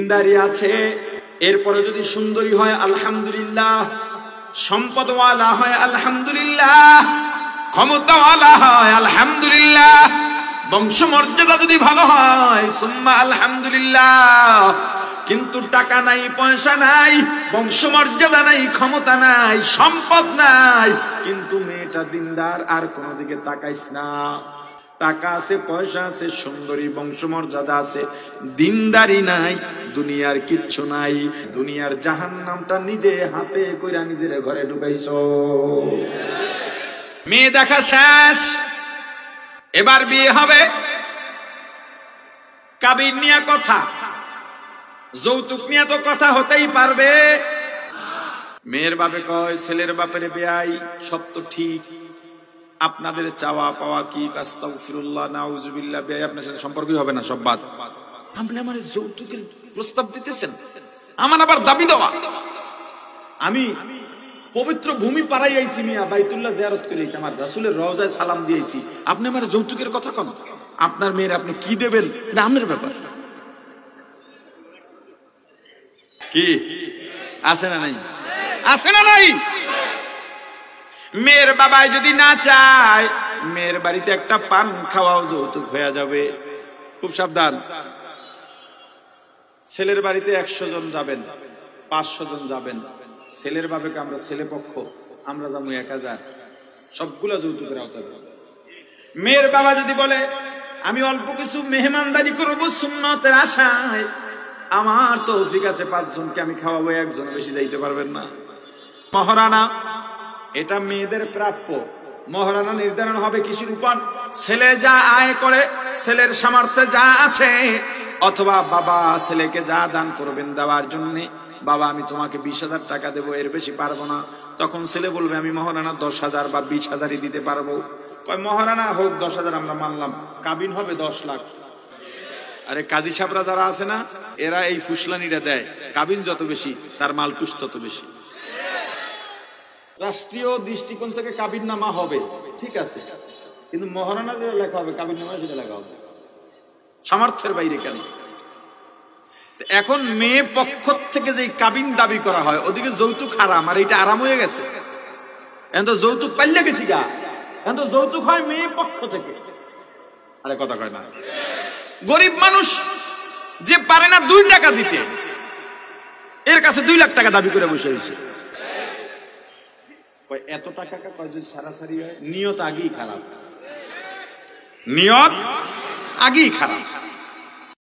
দিনদারি আছে, এরপরে যদি সুন্দরী হয় আলহামদুলিল্লাহ, সম্পদওয়ালা হয় আলহামদুলিল্লাহ, ক্ষমতাওয়ালা হয় আলহামদুলিল্লাহ, বংশমর্যাদা যদি ভালো হয় সুম্মা আলহামদুলিল্লাহ। কিন্তু টাকা নাই, পয়সা নাই, বংশমর্যাদা নাই, ক্ষমতা নাই, সম্পদ নাই, কিন্তু মেয়েটা দিনদার, আর কোন দিকে তাকাইস না। টাকা আছে, পয়সা আছে, সুন্দরী, বংশমর্যাদা আছে, দিনদারি নাই, দুনিয়ার কিচ্ছু নাই। দুনিয়ার জাহান্নামটা নিজে হাতে কইরা নিজের ঘরে ঢুকাইছো। মেয়ে দেখা শেষ, এবার বিয়ে হবে। কাবিন নিয়ে কথা, যৌতুক নিয়ে তো কথা হতেই পারবে। মেয়ের বাপে কয় ছেলের বাপের বেয়াই, সব তো ঠিক, আপনাদের চাওয়া পাওয়া কি, আস্তাগফিরুল্লাহ, নাউজুবিল্লাহ, বেয়াই আপনার সাথে সম্পর্কই হবে না, সব বাদ। আপনি আমার যৌতুকের প্রস্তাব দিতেছেন, আমার আবার দাবি দেওয়া। আমি পবিত্র ভূমি পাড়াই আইছি মিয়া, বাইতুল্লাহ জিয়ারত করেছি, আমার রাসূলের রওজায় সালাম দিয়েছি, আপনি আমার যৌতুকের কথা কোন? আপনার মেয়ের আপনি কি দেবেন এটা আপনার ব্যাপার। কি আছে না নাই? আছে না নাই? মেয়ের বাবাই যদি না চায়, মেয়ের বাড়িতে একটা পান খাওয়াও যৌতুক হয়ে যাবে। খুব সাবধান। ছেলের বাড়িতে 100 জন যাবেন, 500 জন যাবেন, ছেলের বাবাকে আমরা ছেলে পক্ষ, আমরা যাবো 1000, সবগুলা যৌতুকের আওতায়। মেয়ের বাবা যদি বলে আমি অল্প কিছু মেহমানদারি করবো সুন্নতের আশায়, আমার তৌফিক আছে 5 জনকে আমি খাওয়াবো, 1 জন বেশি যাইতে পারবেন না। মহারানা এটা মেয়েদের প্রাপ্য। মহারানা নির্ধারণ হবে কিসের উপর? ছেলে যা আয় করে, ছেলের সামর্থ্যে যা আছে, অথবা বাবা ছেলেকে যা দান করবেন দেওয়ার জন্য, বাবা আমি তোমাকে 20,000 টাকা দেবো, এর বেশি পারবো না। তখন ছেলে বলবে আমি মহারানা 10,000 বা 20,000ই দিতে পারবো। কয় মহারানা হোক 10,000 আমরা মানলাম, কাবিন হবে 10 লাখ। আরে কাজী সাহেবরা যারা আছে না, এরা এই ফুসলানিটা দেয়, কাবিন যত বেশি তার মালটুস তত বেশি। রাষ্ট্রীয় দৃষ্টিকোণ থেকে কাবিন নামা হবে, ঠিক আছে, কিন্তু মহারানা যেটা লেখা হবে কাবিন নামা সেটা লেখা হবে, সামর্থ্যের বাইরে কেন? এখন মেয়ে পক্ষ থেকে যে কাবিন দাবি করা হয়, ওদিকে যৌতুক হারাম, আর এটা আরাম হয়ে গেছে। এখন তো যৌতুক পাইলে গেছি গা, এখন তো যৌতুক হয় মেয়ে পক্ষ থেকে। আরে কথা কয় না। গরিব মানুষ যে পারে না 2 টাকা দিতে, এর কাছে 2 লাখ টাকা দাবি করে বসে হয়েছে। এত টাকা কয় যদি সারাসারি হয়, নিয়ত আগেই খারাপ, নিয়ত আগেই খারাপ।